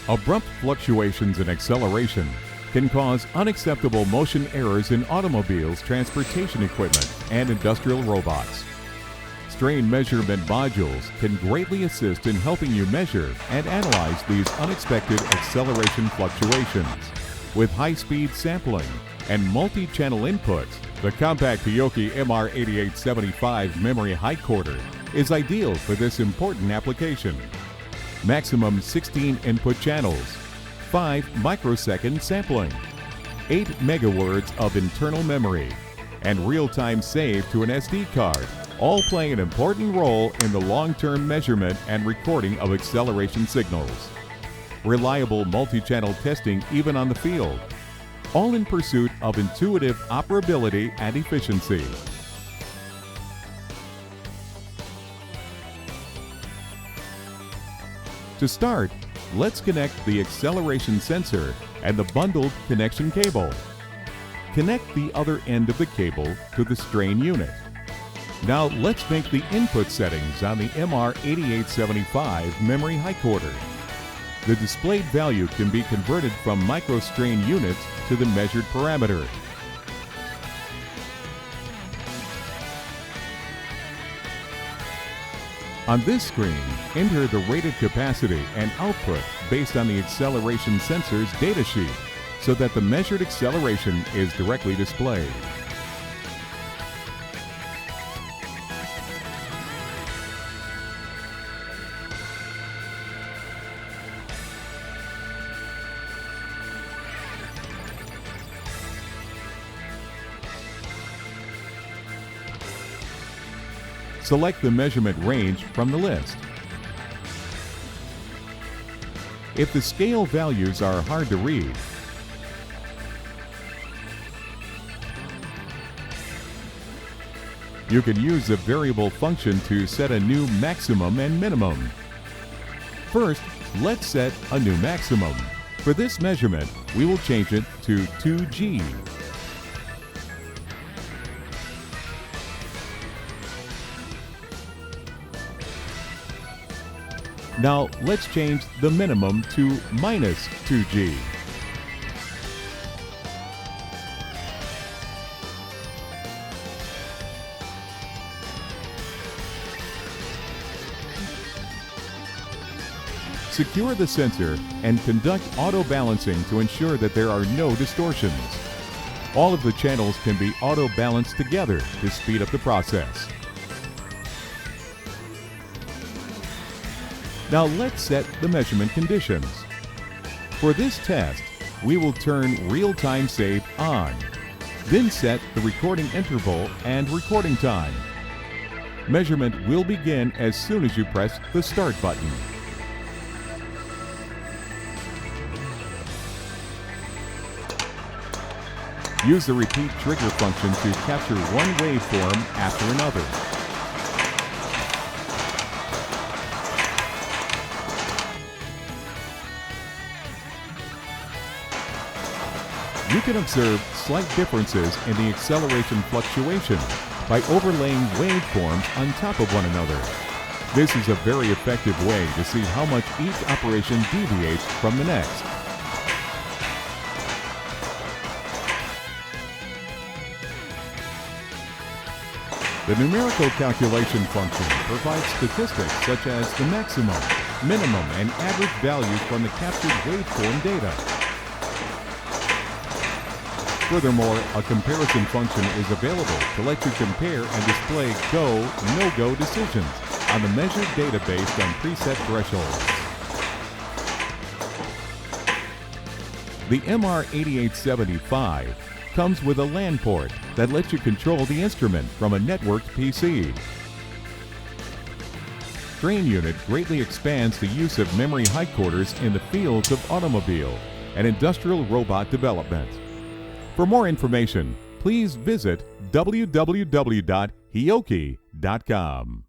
Abrupt fluctuations in acceleration can cause unacceptable motion errors in automobiles, transportation equipment, and industrial robots. Strain measurement modules can greatly assist in helping you measure and analyze these unexpected acceleration fluctuations. With high-speed sampling and multi-channel inputs, the compact HiCorder MR8875 Memory Recorder is ideal for this important application. Maximum 16 input channels, 5 microsecond sampling, 8 megawords of internal memory, and real-time save to an SD card all play an important role in the long-term measurement and recording of acceleration signals. Reliable multi-channel testing even on the field, all in pursuit of intuitive operability and efficiency. To start, let's connect the acceleration sensor and the bundled connection cable. Connect the other end of the cable to the strain unit. Now let's make the input settings on the MR8875 Memory Recorder. The displayed value can be converted from microstrain units to the measured parameter. On this screen, enter the rated capacity and output based on the acceleration sensor's datasheet so that the measured acceleration is directly displayed. Select the measurement range from the list. If the scale values are hard to read, you can use the variable function to set a new maximum and minimum. First, let's set a new maximum. For this measurement, we will change it to 2G. Now let's change the minimum to minus 2G. Secure the sensor and conduct auto balancing to ensure that there are no distortions. All of the channels can be auto balanced together to speed up the process. Now let's set the measurement conditions. For this test, we will turn real-time save on, then set the recording interval and recording time. Measurement will begin as soon as you press the Start button. Use the repeat trigger function to capture one waveform after another. You can observe slight differences in the acceleration fluctuation by overlaying waveforms on top of one another. This is a very effective way to see how much each operation deviates from the next. The numerical calculation function provides statistics such as the maximum, minimum, and average values from the captured waveform data. Furthermore, a comparison function is available to let you compare and display go, no-go decisions on the measured data based on preset thresholds. The MR8875 comes with a LAN port that lets you control the instrument from a networked PC. Strain Unit greatly expands the use of memory HiCorders in the fields of automobile and industrial robot development. For more information, please visit www.hioki.com.